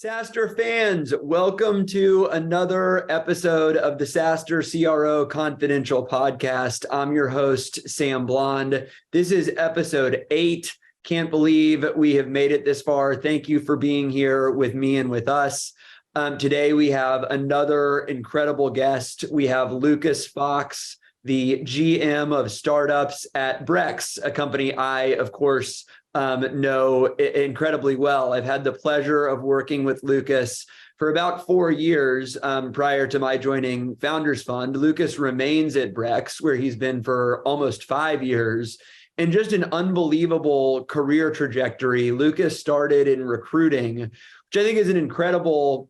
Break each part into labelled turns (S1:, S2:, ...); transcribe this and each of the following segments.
S1: SaaStr fans, welcome to another episode of the SaaStr CRO Confidential podcast. I'm your host, Sam Blond. This is episode 8. Can't believe we have made it this far. Thank you for being here with me and with us. Today we have another incredible guest. We have Lucas Fox, the GM of startups at Brex, a company I, of course, know incredibly well. I've had the pleasure of working with Lucas for about 4 years prior to my joining Founders Fund. Lucas remains at Brex, where he's been for almost 5 years, and just an unbelievable career trajectory. Lucas started in recruiting, which I think is an incredible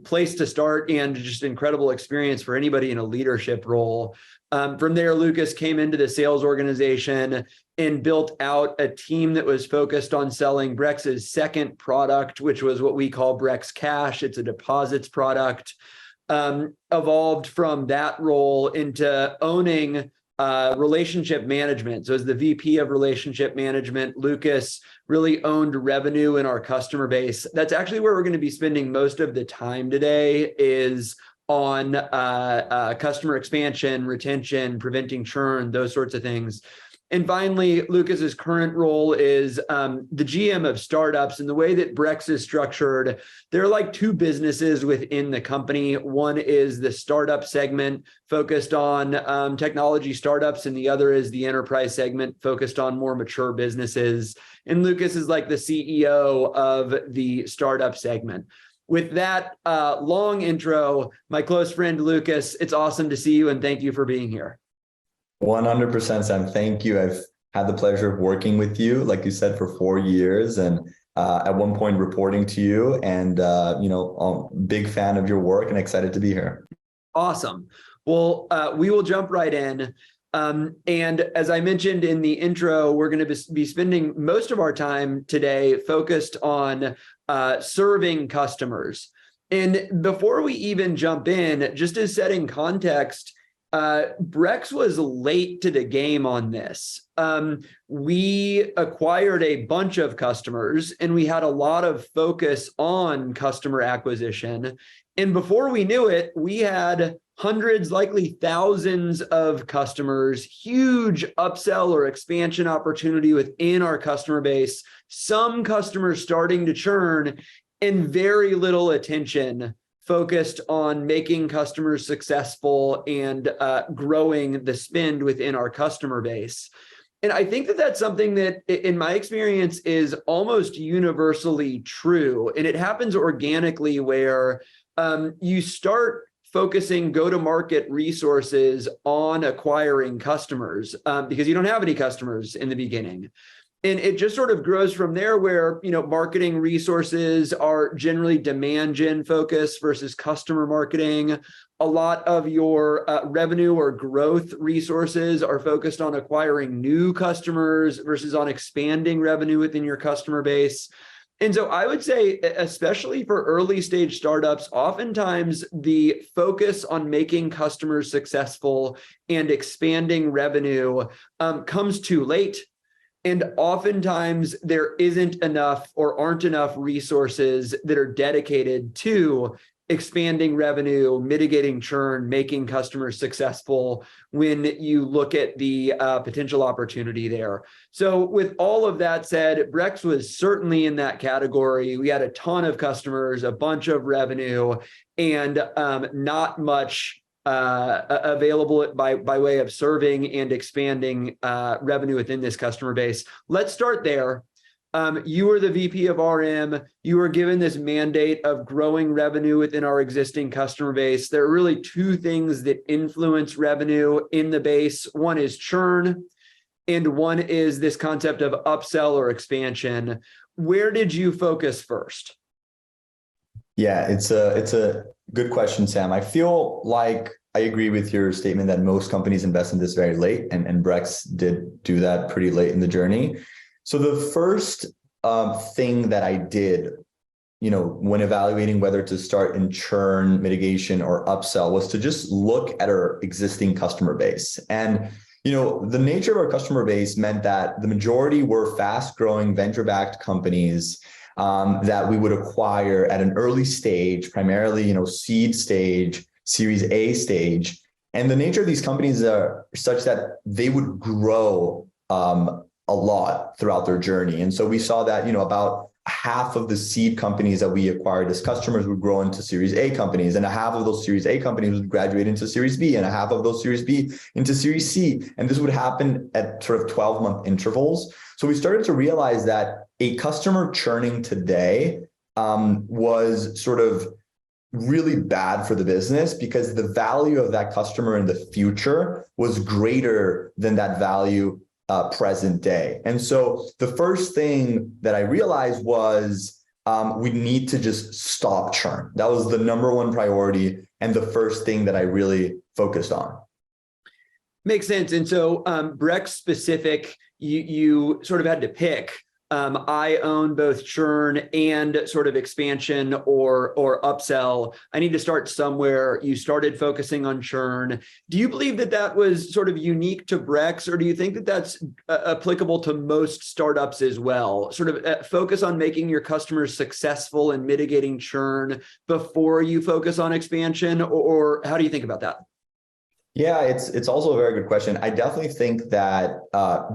S1: place to start and just incredible experience for anybody in a leadership role. From there, Lucas came into the sales organization and built out a team that was focused on selling Brex's second product, which was what we call Brex Cash. It's a deposits product. Evolved from that role into owning relationship management. So as the VP of relationship management, Lucas really owned revenue in our customer base. That's actually where we're going to be spending most of the time today, is on customer expansion, retention, preventing churn, those sorts of things. And finally, Lucas's current role is the GM of startups. And the way that Brex is structured, there are like two businesses within the company. One is the startup segment focused on technology startups, and the other is the enterprise segment focused on more mature businesses. And Lucas is like the CEO of the startup segment. With that long intro, my close friend Lucas, it's awesome to see you, and thank you for being here.
S2: 100%, Sam. Thank you. I've had the pleasure of working with you, like you said, for 4 years, and at one point reporting to you. And I'm a big fan of your work and excited to be here.
S1: Awesome. Well, we will jump right in. And as I mentioned in the intro, we're going to be spending most of our time today focused on serving customers. And before we even jump in, just as setting context, Brex was late to the game on this. We acquired a bunch of customers and we had a lot of focus on customer acquisition. And before we knew it, we had hundreds, likely thousands of customers, huge upsell or expansion opportunity within our customer base, some customers starting to churn, and very little attention focused on making customers successful and growing the spend within our customer base. And I think that that's something that, in my experience, is almost universally true. And it happens organically where you start focusing go-to-market resources on acquiring customers because you don't have any customers in the beginning. And it just sort of grows from there where, marketing resources are generally demand gen focused versus customer marketing. A lot of your revenue or growth resources are focused on acquiring new customers versus on expanding revenue within your customer base. And so I would say, especially for early stage startups, oftentimes the focus on making customers successful and expanding revenue comes too late. And oftentimes there isn't enough or aren't enough resources that are dedicated to expanding revenue, mitigating churn, making customers successful when you look at the potential opportunity there. So with all of that said, Brex was certainly in that category. We had a ton of customers, a bunch of revenue, and not much available by way of serving and expanding revenue within this customer base. Let's start there. You were the VP of RM. You were given this mandate of growing revenue within our existing customer base. There are really two things that influence revenue in the base. One is churn, and one is this concept of upsell or expansion. Where did you focus first?
S2: Yeah, it's a good question, Sam. I feel like I agree with your statement that most companies invest in this very late, and Brex did do that pretty late in the journey. So the first thing that I did, when evaluating whether to start in churn mitigation or upsell, was to just look at our existing customer base. And the nature of our customer base meant that the majority were fast-growing venture-backed companies that we would acquire at an early stage, primarily, seed stage, Series A stage. And the nature of these companies are such that they would grow a lot throughout their journey. And so we saw that, about half of the seed companies that we acquired as customers would grow into Series A companies, and a half of those Series A companies would graduate into Series B, and a half of those Series B into Series C. And this would happen at sort of 12-month intervals. So we started to realize that a customer churning today was sort of really bad for the business, because the value of that customer in the future was greater than that value present day. And so the first thing that I realized was we need to just stop churn. That was the number one priority and the first thing that I really focused on.
S1: Makes sense. And so Brex specific, you sort of had to pick. I own both churn and sort of expansion or upsell. I need to start somewhere. You started focusing on churn. Do you believe that that was sort of unique to Brex, or do you think that that's applicable to most startups as well? Sort of focus on making your customers successful and mitigating churn before you focus on expansion, or how do you think about that?
S2: Yeah, it's also a very good question. I definitely think that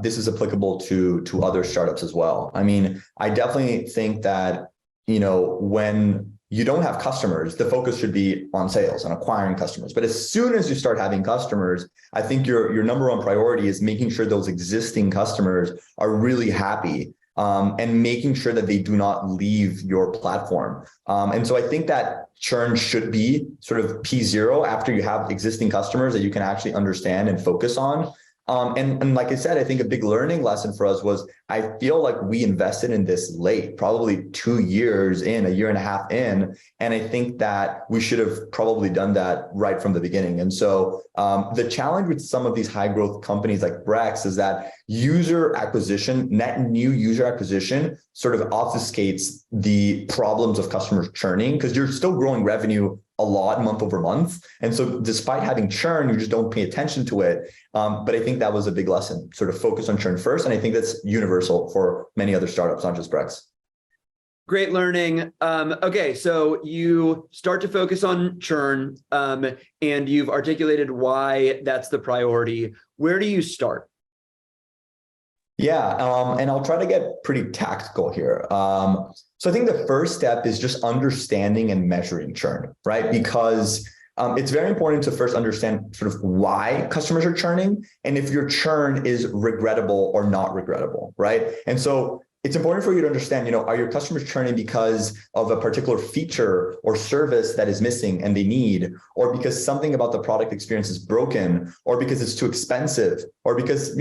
S2: this is applicable to other startups as well. I mean, I definitely think that, when you don't have customers, the focus should be on sales and acquiring customers. But as soon as you start having customers, I think your number one priority is making sure those existing customers are really happy. And making sure that they do not leave your platform. And so I think that churn should be sort of P0 after you have existing customers that you can actually understand and focus on. And like I said, I think a big learning lesson for us was, I feel like we invested in this late, probably 2 years in, a year and a half in. And I think that we should have probably done that right from the beginning. And so the challenge with some of these high growth companies like Brex is that user acquisition, net new user acquisition, sort of obfuscates the problems of customers churning, because you're still growing revenue a lot month over month. And so despite having churn, you just don't pay attention to it. But I think that was a big lesson, sort of focus on churn first. And I think that's universal for many other startups, not just Brex.
S1: Great learning. Okay, so you start to focus on churn, and you've articulated why that's the priority. Where do you start?
S2: Yeah, and I'll try to get pretty tactical here. So I think the first step is just understanding and measuring churn, right? Because it's very important to first understand sort of why customers are churning, and if your churn is regrettable or not regrettable, right? And so it's important for you to understand, are your customers churning because of a particular feature or service that is missing and they need, or because something about the product experience is broken, or because it's too expensive, or because,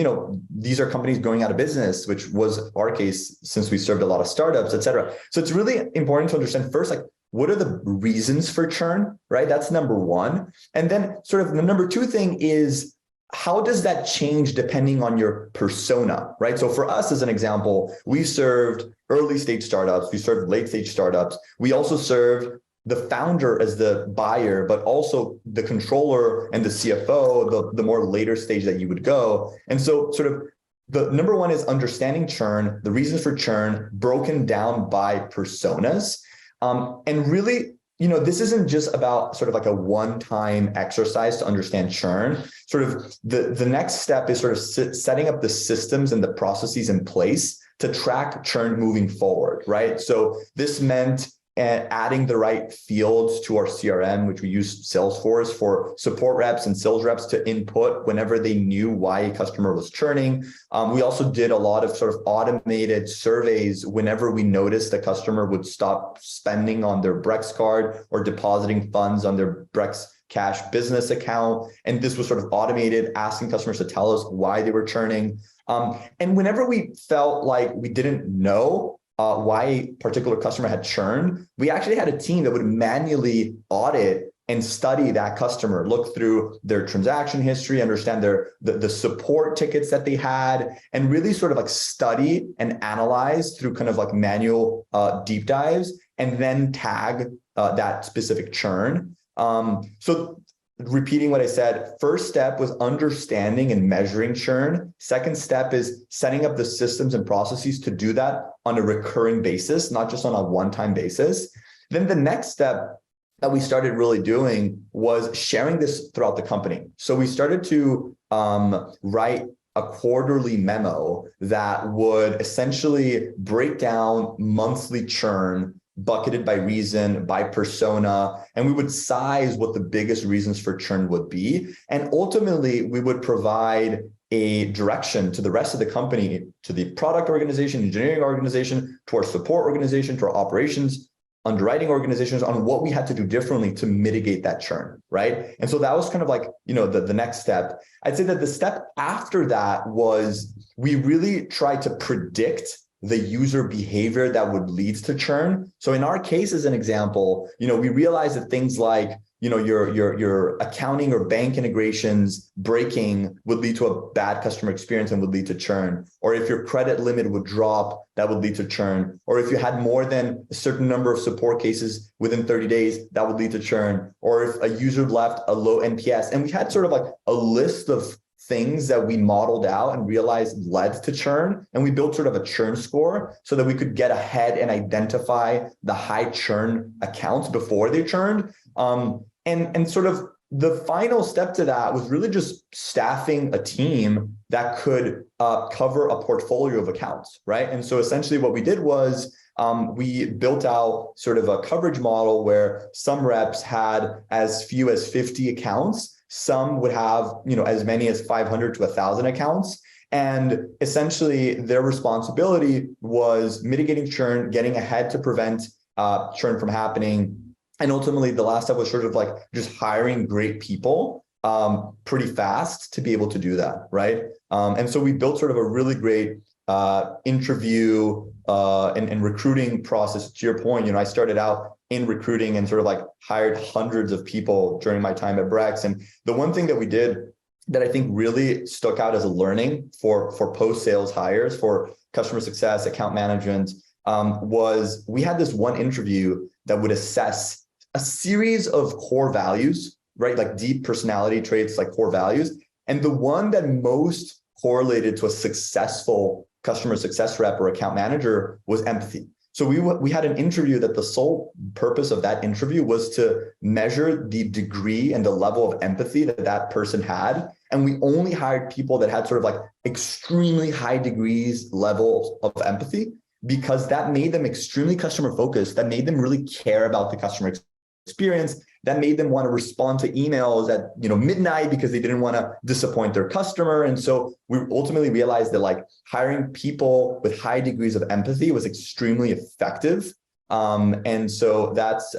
S2: these are companies going out of business, which was our case since we served a lot of startups, et cetera. So it's really important to understand first, like, what are the reasons for churn, right? That's number one. And then sort of the number two thing is, how does that change depending on your persona, right? So for us, as an example, we served early stage startups, we served late stage startups. We also served the founder as the buyer, but also the controller and the CFO, the more later stage that you would go. And so sort of the number one is understanding churn, the reasons for churn broken down by personas. And really, this isn't just about sort of like a one-time exercise to understand churn. Sort of the next step is sort of setting up the systems and the processes in place to track churn moving forward, right? So this meant adding the right fields to our CRM, which we use Salesforce, for support reps and sales reps to input whenever they knew why a customer was churning. We also did a lot of sort of automated surveys whenever we noticed the customer would stop spending on their Brex card or depositing funds on their Brex Cash business account. And this was sort of automated, asking customers to tell us why they were churning. And whenever we felt like we didn't know why a particular customer had churned, we actually had a team that would manually audit and study that customer, look through their transaction history, understand the support tickets that they had, and really sort of like study and analyze through kind of like manual deep dives, and then tag that specific churn. So repeating what I said, first step was understanding and measuring churn. Second step is setting up the systems and processes to do that on a recurring basis, not just on a one-time basis. Then the next step that we started really doing was sharing this throughout the company. So we started to write a quarterly memo that would essentially break down monthly churn, bucketed by reason, by persona, and we would size what the biggest reasons for churn would be. And ultimately, we would provide a direction to the rest of the company, to the product organization, engineering organization, to our support organization, to our operations, underwriting organizations, on what we had to do differently to mitigate that churn, right? And so that was kind of like, the next step. I'd say that the step after that was we really tried to predict the user behavior that would lead to churn. So in our case, as an example, we realized that things like, your accounting or bank integrations breaking would lead to a bad customer experience and would lead to churn. Or if your credit limit would drop, that would lead to churn. Or if you had more than a certain number of support cases within 30 days, that would lead to churn. Or if a user left a low NPS. And we had sort of like a list of things that we modeled out and realized led to churn. And we built sort of a churn score so that we could get ahead and identify the high churn accounts before they churned. And sort of the final step to that was really just staffing a team that could cover a portfolio of accounts, right? And so essentially what we did was we built out sort of a coverage model where some reps had as few as 50 accounts. Some would have, as many as 500 to 1,000 accounts. And essentially their responsibility was mitigating churn, getting ahead to prevent churn from happening. And ultimately the last step was sort of like just hiring great people pretty fast to be able to do that, right? And so we built sort of a really great interview and recruiting process. To your point, I started out in recruiting and sort of like hired hundreds of people during my time at Brex. And the one thing that we did that I think really stuck out as a learning for post-sales hires, for customer success, account management, was we had this one interview that would assess a series of core values, right? Like deep personality traits, like core values. And the one that most correlated to a successful customer success rep or account manager was empathy. So we had an interview that the sole purpose of that interview was to measure the degree and the level of empathy that person had. And we only hired people that had sort of like extremely high degrees levels of empathy, because that made them extremely customer focused. That made them really care about the customer experience. That made them want to respond to emails at midnight because they didn't want to disappoint their customer. And so we ultimately realized that like hiring people with high degrees of empathy was extremely effective. And so that's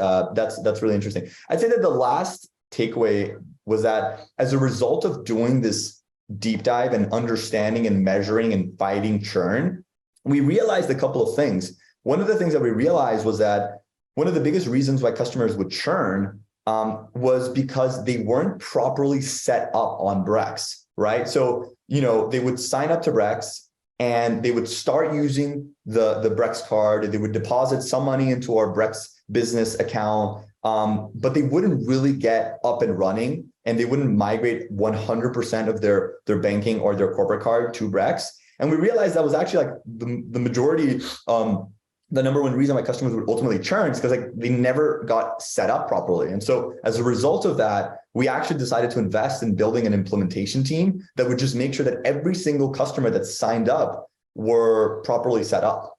S2: really interesting. I'd say that the last takeaway was that as a result of doing this deep dive and understanding and measuring and fighting churn, we realized a couple of things. One of the things that we realized was that one of the biggest reasons why customers would churn was because they weren't properly set up on Brex, right? So, they would sign up to Brex and they would start using the Brex card. They would deposit some money into our Brex business account, but they wouldn't really get up and running, and they wouldn't migrate 100% of their banking or their corporate card to Brex. And we realized that was actually like the majority, the number one reason why customers would ultimately churn is because like they never got set up properly. And so as a result of that, we actually decided to invest in building an implementation team that would just make sure that every single customer that signed up were properly set up.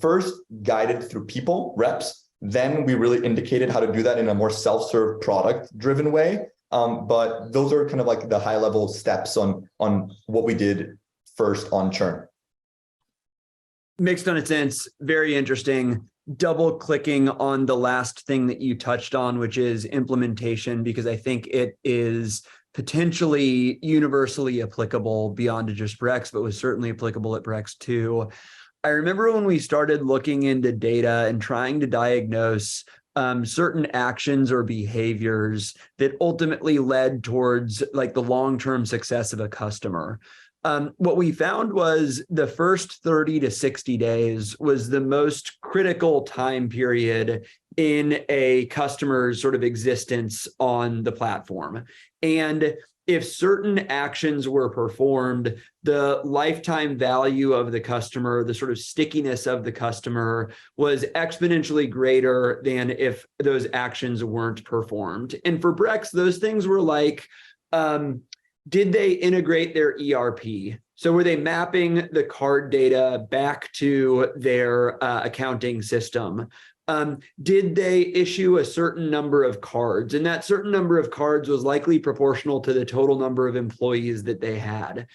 S2: First, guided through people, reps. Then we really indicated how to do that in a more self-serve, product-driven way. But those are kind of like the high-level steps on what we did first on churn.
S1: Makes a ton of sense. Very interesting. Double clicking on the last thing that you touched on, which is implementation, because I think it is potentially universally applicable beyond just Brex, but was certainly applicable at Brex too. I remember when we started looking into data and trying to diagnose certain actions or behaviors that ultimately led towards like the long-term success of a customer. What we found was the first 30 to 60 days was the most critical time period in a customer's sort of existence on the platform. And if certain actions were performed, the lifetime value of the customer, the sort of stickiness of the customer was exponentially greater than if those actions weren't performed. And for Brex, those things were like, did they integrate their ERP? So were they mapping the card data back to their accounting system? Did they issue a certain number of cards? And that certain number of cards was likely proportional to the total number of employees that they had.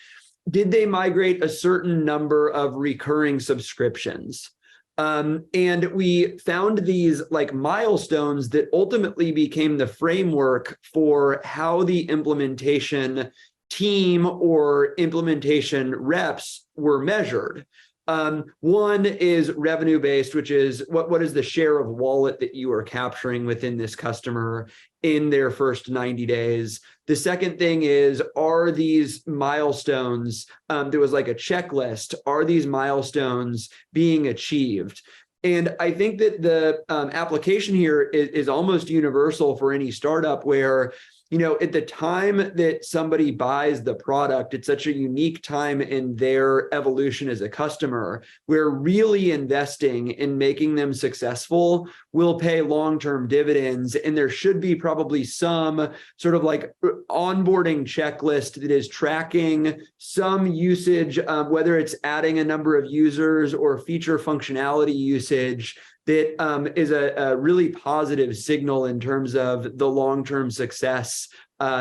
S1: Did they migrate a certain number of recurring subscriptions? And we found these like milestones that ultimately became the framework for how the implementation team or implementation reps were measured. One is revenue-based, which is what is the share of wallet that you are capturing within this customer in their first 90 days. The second thing is, are these milestones, there was like a checklist, are these milestones being achieved? And I think that the application here is almost universal for any startup where, you know, at the time that somebody buys the product, it's such a unique time in their evolution as a customer. We're really investing in making them successful will pay long-term dividends. And there should be probably some sort of like onboarding checklist that is tracking some usage, whether it's adding a number of users or feature functionality usage, that is a really positive signal in terms of the long-term success,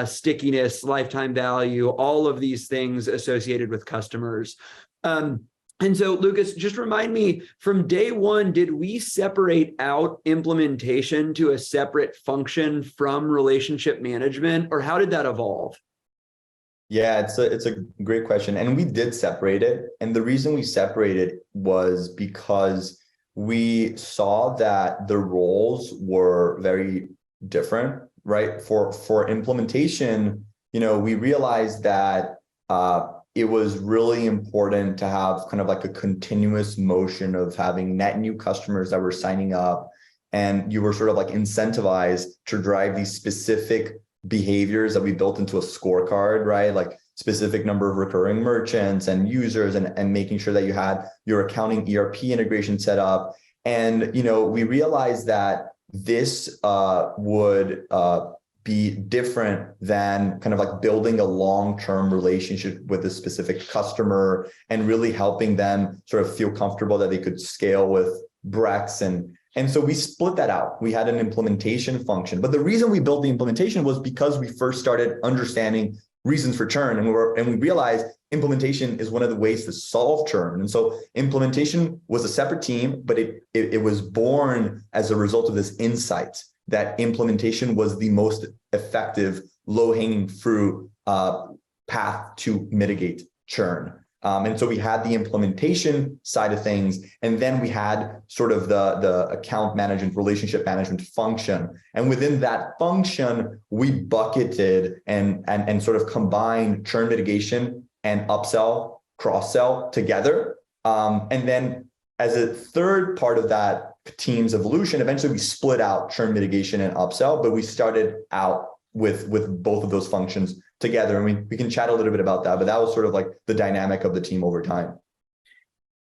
S1: stickiness, lifetime value, all of these things associated with customers. And so, Lucas, just remind me, from day one, did we separate out implementation to a separate function from relationship management, or how did that evolve?
S2: Yeah, it's a great question. And we did separate it. And the reason we separated was because we saw that the roles were very different, right? For implementation, you know, we realized that it was really important to have kind of like a continuous motion of having net new customers that were signing up, and you were sort of like incentivized to drive these specific behaviors that we built into a scorecard, right? Like specific number of recurring merchants and users, and making sure that you had your accounting ERP integration set up. And, you know, we realized that this would be different than kind of like building a long-term relationship with a specific customer and really helping them sort of feel comfortable that they could scale with Brex. And so we split that out. We had an implementation function, but the reason we built the implementation was because we first started understanding reasons for churn, and we realized implementation is one of the ways to solve churn. And so implementation was a separate team, but it was born as a result of this insight that implementation was the most effective, low-hanging fruit path to mitigate churn. And so we had the implementation side of things, and then we had sort of the account management, relationship management function. And within that function, we bucketed and sort of combined churn mitigation and upsell, cross-sell together. And then as a third part of that team's evolution, eventually we split out churn mitigation and upsell, but we started out with both of those functions together. And we can chat a little bit about that, but that was sort of like the dynamic of the team over time.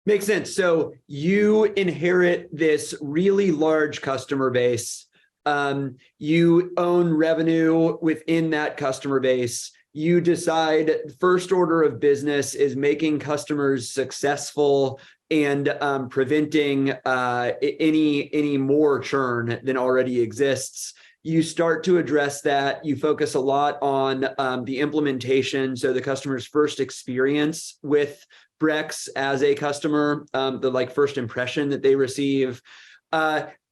S1: Makes sense. So you inherit this really large customer base. You own revenue within that customer base. You decide first order of business is making customers successful and preventing any more churn than already exists. You start to address that. You focus a lot on the implementation. So the customer's first experience with Brex as a customer, the like first impression that they receive.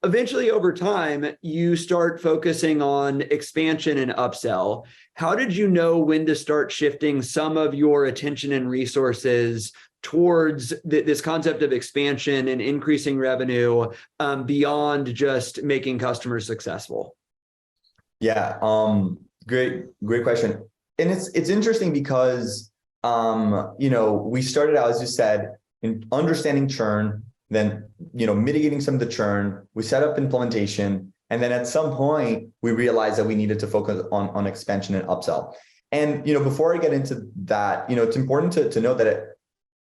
S1: Eventually, over time, you start focusing on expansion and upsell. How did you know when to start shifting some of your attention and resources towards this concept of expansion and increasing revenue beyond just making customers successful?
S2: Yeah, great question. And it's interesting because you know, we started out, as you said, in understanding churn, then, mitigating some of the churn. We set up implementation. And then at some point, we realized that we needed to focus on expansion and upsell. And, before I get into that, it's important to know that,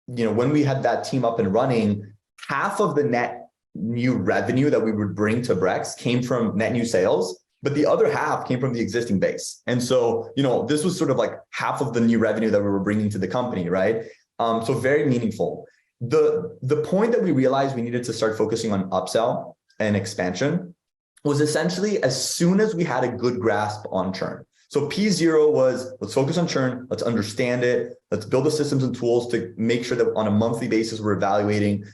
S2: when we had that team up and running, half of the net new revenue that we would bring to Brex came from net new sales, but the other half came from the existing base. And so, this was sort of like half of the new revenue that we were bringing to the company, right? So very meaningful. The point that we realized we needed to start focusing on upsell and expansion was essentially as soon as we had a good grasp on churn. So P0 was, let's focus on churn, let's understand it, let's build the systems and tools to make sure that on a monthly basis we're evaluating.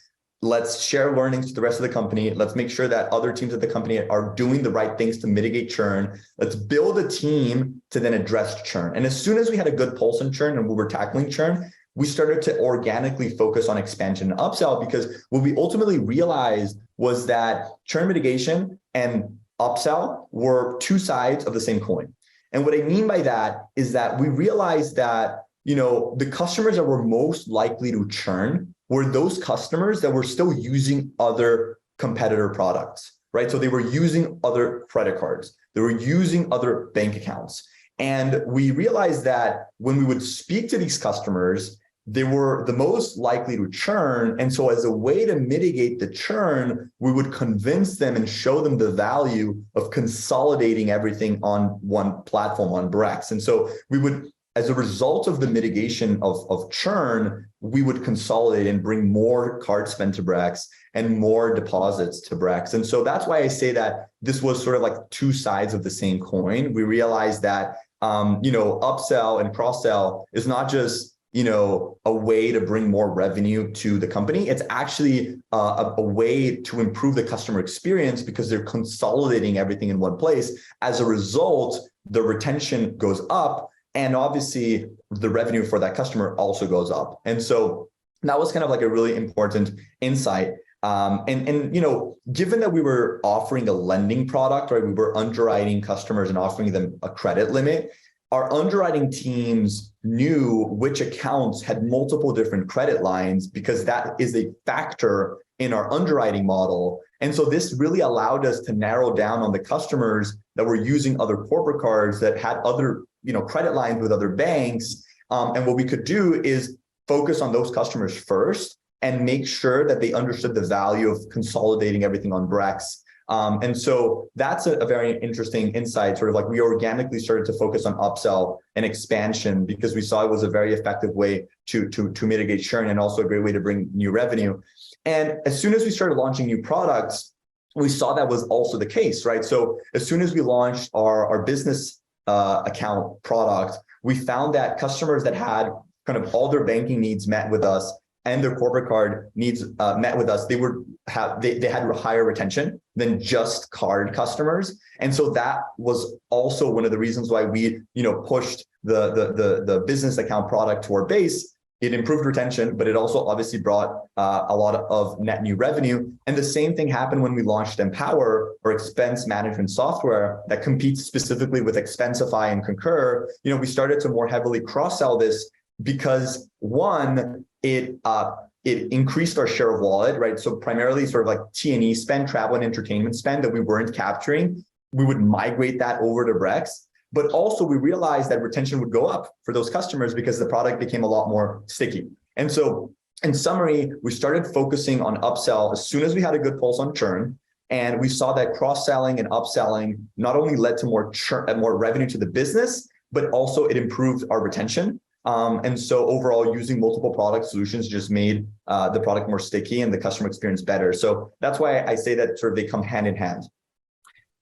S2: Let's share learnings to the rest of the company. Let's make sure that other teams at the company are doing the right things to mitigate churn. Let's build a team to then address churn. And as soon as we had a good pulse on churn and we were tackling churn, we started to organically focus on expansion and upsell, because what we ultimately realized was that churn mitigation and upsell were two sides of the same coin. And what I mean by that is that we realized that, the customers that were most likely to churn were those customers that were still using other competitor products, right? So they were using other credit cards, they were using other bank accounts. And we realized that when we would speak to these customers, they were the most likely to churn. And so as a way to mitigate the churn, we would convince them and show them the value of consolidating everything on one platform, on Brex. And so we would, as a result of the mitigation of churn, we would consolidate and bring more card spend to Brex and more deposits to Brex. And so that's why I say that this was sort of like two sides of the same coin. We realized that, upsell and cross-sell is not just, a way to bring more revenue to the company. It's actually a way to improve the customer experience because they're consolidating everything in one place. As a result, the retention goes up, and obviously the revenue for that customer also goes up. And so that was kind of like a really important insight. Given that we were offering a lending product, right, we were underwriting customers and offering them a credit limit, our underwriting teams knew which accounts had multiple different credit lines because that is a factor in our underwriting model. And so this really allowed us to narrow down on the customers that were using other corporate cards that had other, credit lines with other banks. And what we could do is focus on those customers first and make sure that they understood the value of consolidating everything on Brex. And so that's a very interesting insight, sort of like we organically started to focus on upsell and expansion because we saw it was a very effective way to mitigate churn and also a great way to bring new revenue. And as soon as we started launching new products, we saw that was also the case, right? So as soon as we launched our business account product, we found that customers that had kind of all their banking needs met with us and their corporate card needs met with us, they had higher retention than just card customers. And so that was also one of the reasons why we, pushed the business account product to our base. It improved retention, but it also obviously brought a lot of net new revenue. And the same thing happened when we launched Empower, or expense management software that competes specifically with Expensify and Concur. We started to more heavily cross-sell this because one, it increased our share of wallet, right? So primarily sort of like T&E spend, travel and entertainment spend that we weren't capturing, we would migrate that over to Brex. But also we realized that retention would go up for those customers because the product became a lot more sticky. And so in summary, we started focusing on upsell as soon as we had a good pulse on churn. And we saw that cross-selling and upselling not only led to more churn and more revenue to the business, but also it improved our retention. And so overall, using multiple product solutions just made the product more sticky and the customer experience better. So that's why I say that sort of they come hand in hand.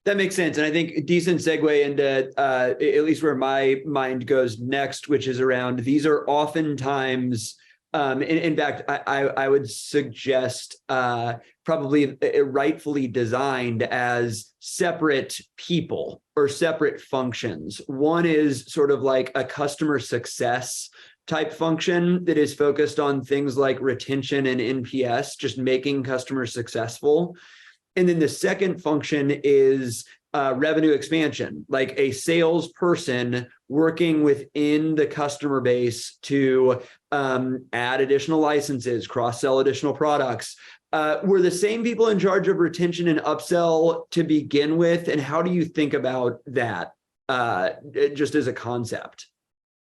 S1: That makes sense. And I think a decent segue into at least where my mind goes next, which is around these are oftentimes, in fact, I would suggest probably rightfully designed as separate people or separate functions. One is sort of like a customer success type function that is focused on things like retention and NPS, just making customers successful. And then the second function is revenue expansion, like a salesperson working within the customer base to add additional licenses, cross-sell additional products. Were the same people in charge of retention and upsell to begin with? And how do you think about that just as a concept?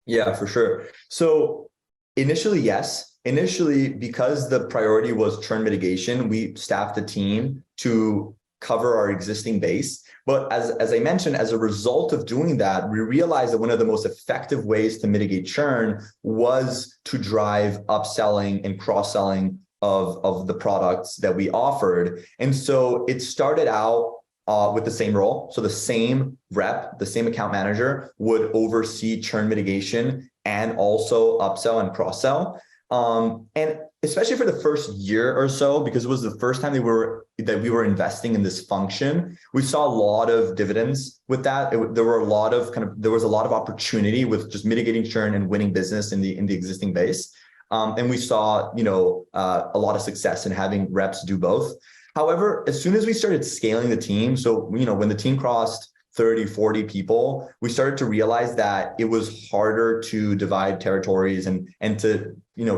S2: Yeah, for sure. So initially, yes. Initially, because the priority was churn mitigation, we staffed a team to cover our existing base. But as I mentioned, as a result of doing that, we realized that one of the most effective ways to mitigate churn was to drive upselling and cross-selling of the products that we offered. And so it started out with the same role. So the same rep, the same account manager would oversee churn mitigation and also upsell and cross-sell. And especially for the first year or so, because it was the first time that we were investing in this function, we saw a lot of dividends with that. There was a lot of opportunity with just mitigating churn and winning business in the existing base. And we saw, a lot of success in having reps do both. However, as soon as we started scaling the team, so, when the team crossed 30, 40 people, we started to realize that it was harder to divide territories and to,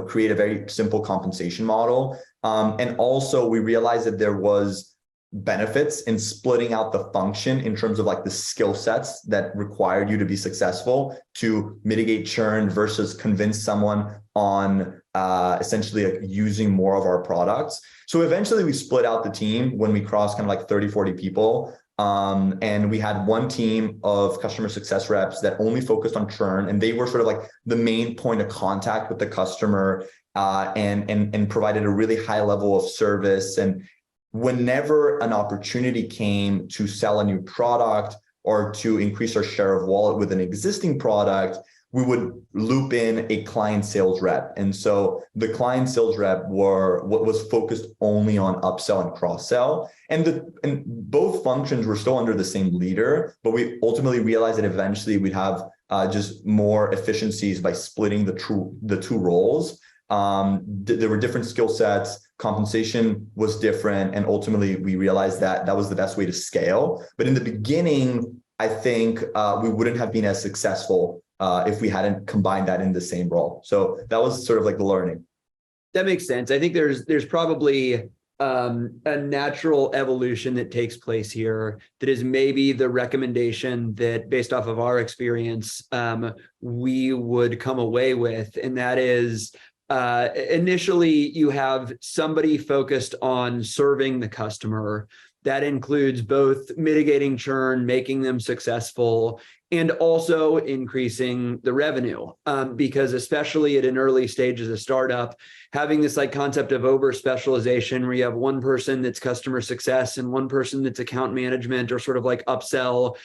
S2: create a very simple compensation model. And also we realized that there was benefits in splitting out the function in terms of like the skill sets that required you to be successful to mitigate churn versus convince someone on essentially like using more of our products. So eventually we split out the team when we crossed kind of like 30, 40 people. And we had one team of customer success reps that only focused on churn, and they were sort of like the main point of contact with the customer, and provided a really high level of service. And whenever an opportunity came to sell a new product or to increase our share of wallet with an existing product, we would loop in a client sales rep. And so the client sales rep was focused only on upsell and cross-sell. And both functions were still under the same leader, but we ultimately realized that eventually we'd have just more efficiencies by splitting the two roles. There were different skill sets, compensation was different, and ultimately we realized that that was the best way to scale. But in the beginning, I think we wouldn't have been as successful if we hadn't combined that in the same role. So that was sort of like the learning.
S1: That makes sense. I think there's probably a natural evolution that takes place here that is maybe the recommendation that, based off of our experience, we would come away with. And that is, initially you have somebody focused on serving the customer. That includes both mitigating churn, making them successful, and also increasing the revenue. Because especially at an early stage as a startup, having this like concept of over specialization where you have one person that's customer success and one person that's account management or sort of like upsell,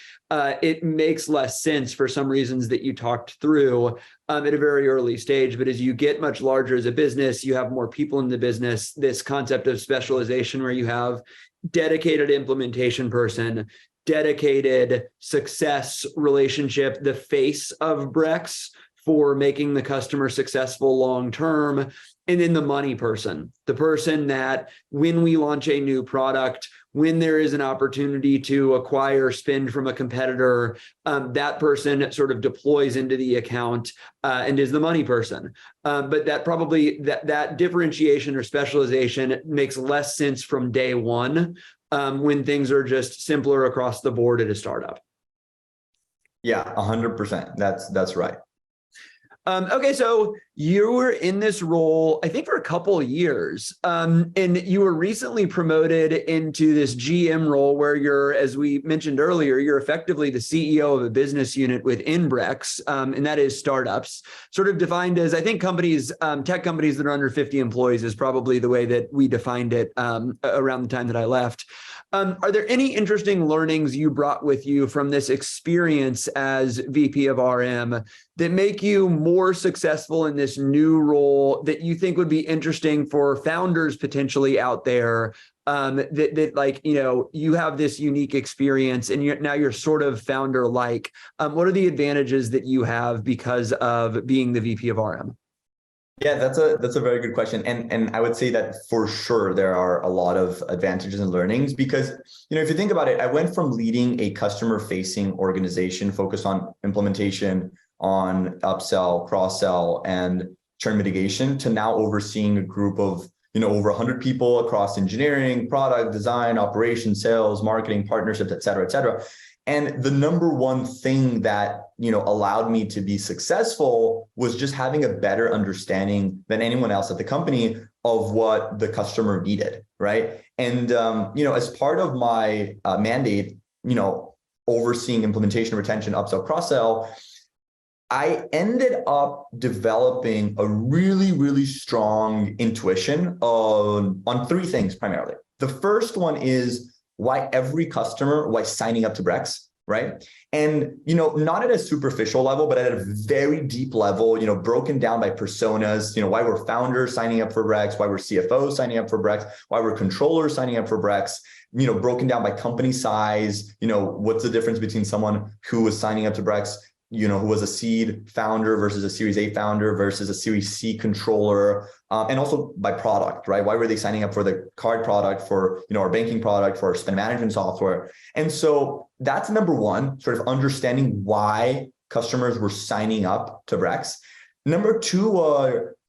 S1: it makes less sense for some reasons that you talked through at a very early stage. But as you get much larger as a business, you have more people in the business, this concept of specialization where you have dedicated implementation person, dedicated success relationship, the face of Brex for making the customer successful long-term, and then the money person, the person that when we launch a new product, when there is an opportunity to acquire spend from a competitor, that person sort of deploys into the account and is the money person. But that probably that differentiation or specialization makes less sense from day one when things are just simpler across the board at a startup.
S2: Yeah, 100%. That's right.
S1: Okay, so you were in this role, I think, for a couple of years, and you were recently promoted into this GM role where you're, as we mentioned earlier, you're effectively the CEO of a business unit within Brex, and that is startups, sort of defined as, I think, companies, tech companies that are under 50 employees is probably the way that we defined it around the time that I left. Are there any interesting learnings you brought with you from this experience as VP of RM that make you more successful in this new role that you think would be interesting for founders potentially out there, that like, you have this unique experience and now you're sort of founder-like? What are the advantages that you have because of being the VP of RM?
S2: Yeah, that's a very good question. And I would say that for sure there are a lot of advantages and learnings because, if you think about it, I went from leading a customer facing organization focused on implementation, on upsell, cross-sell, and churn mitigation to now overseeing a group of, over 100 people across engineering, product design, operations, sales, marketing, partnerships, et cetera, et cetera. And the number one thing that, allowed me to be successful was just having a better understanding than anyone else at the company of what the customer needed, right? And, as part of my mandate, overseeing implementation, retention, upsell, cross-sell, I ended up developing a really, really strong intuition on three things primarily. The first one is why signing up to Brex, right? And, not at a superficial level, but at a very deep level, broken down by personas, why we're founders signing up for Brex, why we're CFOs signing up for Brex, why we're controllers signing up for Brex, broken down by company size, what's the difference between someone who was signing up to Brex, who was a seed founder versus a Series A founder versus a Series C controller, and also by product, right? Why were they signing up for the card product, for our banking product, for our spend management software? And so that's number one, sort of understanding why customers were signing up to Brex. Number two,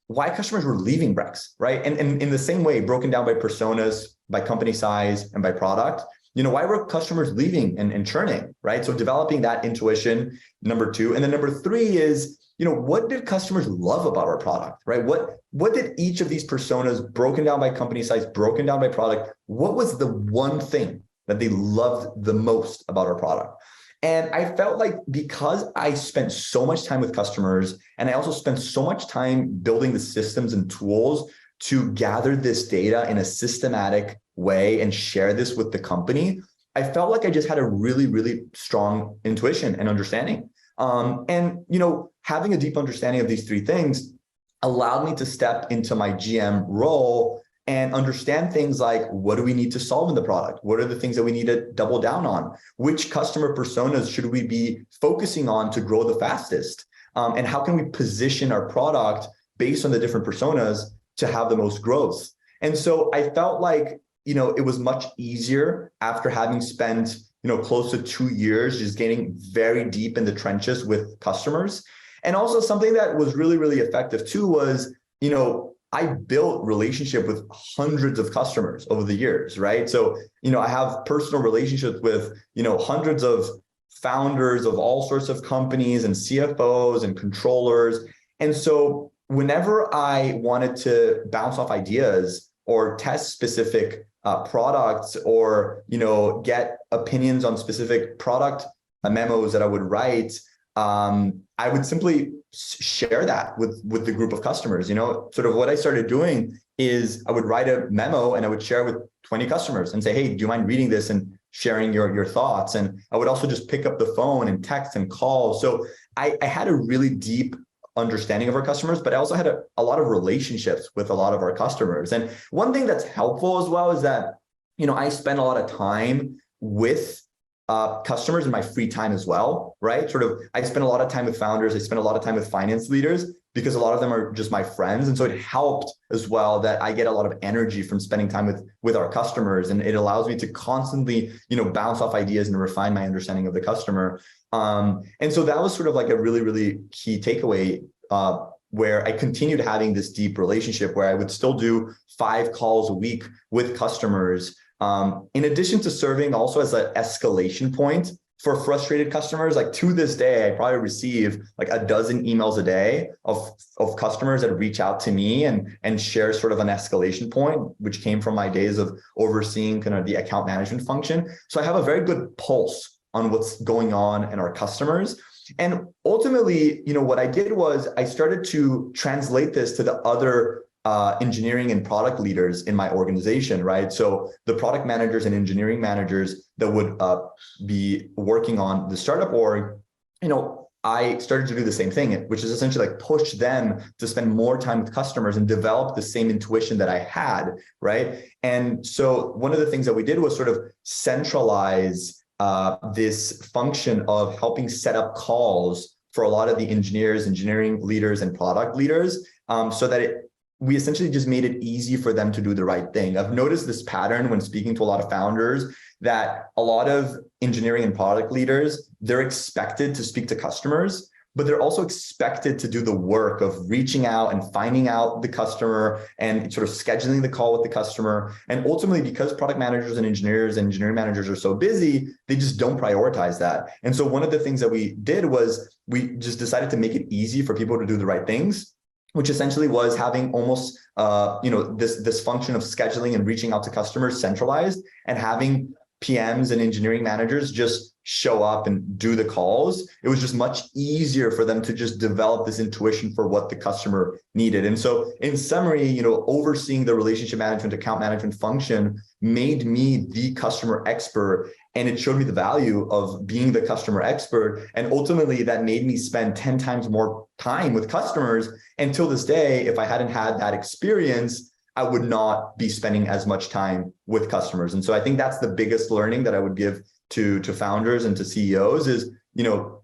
S2: why customers were leaving Brex, right? And in the same way, broken down by personas, by company size, and by product. Why were customers leaving and churning, right? So developing that intuition, number two. And then number three is, what did customers love about our product, right? What did each of these personas, broken down by company size, broken down by product, what was the one thing that they loved the most about our product? And I felt like because I spent so much time with customers, and I also spent so much time building the systems and tools to gather this data in a systematic way and share this with the company, I felt like I just had a really, really strong intuition and understanding. And having a deep understanding of these three things allowed me to step into my GM role and understand things like, what do we need to solve in the product? What are the things that we need to double down on? Which customer personas should we be focusing on to grow the fastest? And how can we position our product based on the different personas to have the most growth? And so I felt like, it was much easier after having spent, close to 2 years, just getting very deep in the trenches with customers. And also something that was really, really effective too was, I built relationship with hundreds of customers over the years, right? So, I have personal relationships with, hundreds of founders of all sorts of companies and CFOs and controllers. And so whenever I wanted to bounce off ideas or test specific products, or get opinions on specific product memos that I would write, I would simply share that with the group of customers. Sort of what I started doing is I would write a memo and I would share with 20 customers and say, hey, do you mind reading this and sharing your thoughts? And I would also just pick up the phone and text and call. So I had a really deep understanding of our customers, but I also had a lot of relationships with a lot of our customers. And one thing that's helpful as well is that, I spend a lot of time with customers in my free time as well, right? Sort of, I spend a lot of time with founders. I spend a lot of time with finance leaders because a lot of them are just my friends. And so it helped as well that I get a lot of energy from spending time with our customers. And it allows me to constantly, bounce off ideas and refine my understanding of the customer. And so that was sort of like a really, really key takeaway, where I continued having this deep relationship where I would still do 5 calls a week with customers. In addition to serving also as an escalation point for frustrated customers, like to this day, I probably receive like a dozen emails a day of customers that reach out to me and share sort of an escalation point, which came from my days of overseeing kind of the account management function. So I have a very good pulse on what's going on in our customers. And ultimately, what I did was I started to translate this to the other engineering and product leaders in my organization, right? So the product managers and engineering managers that would be working on the startup org, I started to do the same thing, which is essentially like push them to spend more time with customers and develop the same intuition that I had, right? And so one of the things that we did was sort of centralize this function of helping set up calls for a lot of the engineering leaders and product leaders, so that we essentially just made it easy for them to do the right thing. I've noticed this pattern when speaking to a lot of founders, that a lot of engineering and product leaders, they're expected to speak to customers, but they're also expected to do the work of reaching out and finding out the customer and sort of scheduling the call with the customer. And ultimately, because product managers and engineering managers are so busy, they just don't prioritize that. And so one of the things that we did was we just decided to make it easy for people to do the right things, which essentially was having almost this function of scheduling and reaching out to customers centralized, and having PMs and engineering managers just show up and do the calls. It was just much easier for them to just develop this intuition for what the customer needed. And so in summary, overseeing the relationship management, account management function made me the customer expert. And it showed me the value of being the customer expert. And ultimately that made me spend 10 times more time with customers. Until this day, if I hadn't had that experience, I would not be spending as much time with customers. And so I think that's the biggest learning that I would give to founders and to CEOs is,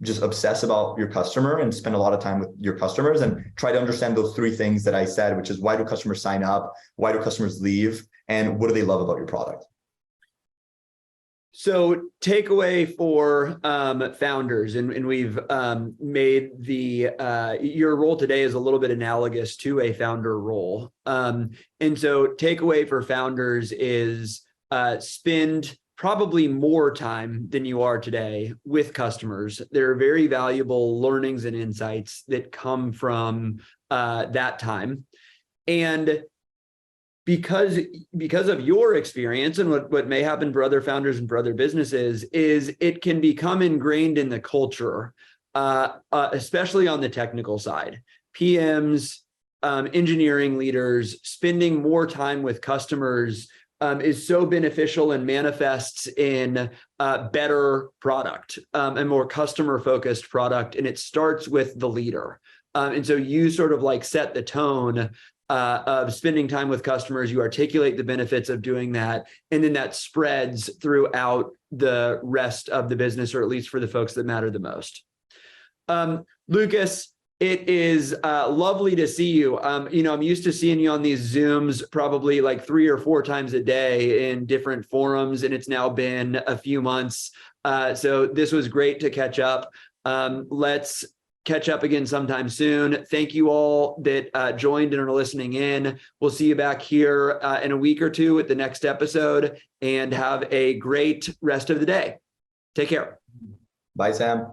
S2: just obsess about your customer and spend a lot of time with your customers and try to understand those three things that I said, which is, why do customers sign up? Why do customers leave? And what do they love about your product?
S1: So takeaway for founders, and we've made your role today is a little bit analogous to a founder role. And so takeaway for founders is spend probably more time than you are today with customers. There are very valuable learnings and insights that come from that time. And because of your experience and what may happen for other founders and for other businesses, is it can become ingrained in the culture, especially on the technical side. PMs, engineering leaders, spending more time with customers is so beneficial and manifests in better product, and more customer-focused product. And it starts with the leader. And so you sort of like set the tone of spending time with customers, you articulate the benefits of doing that, and then that spreads throughout the rest of the business, or at least for the folks that matter the most. Lucas, it is lovely to see you. I'm used to seeing you on these Zooms probably like 3 or 4 times a day in different forums, and it's now been a few months. So this was great to catch up. Let's catch up again sometime soon. Thank you all that joined and are listening in. We'll see you back here in a week or two with the next episode, and have a great rest of the day. Take care.
S2: Bye, Sam.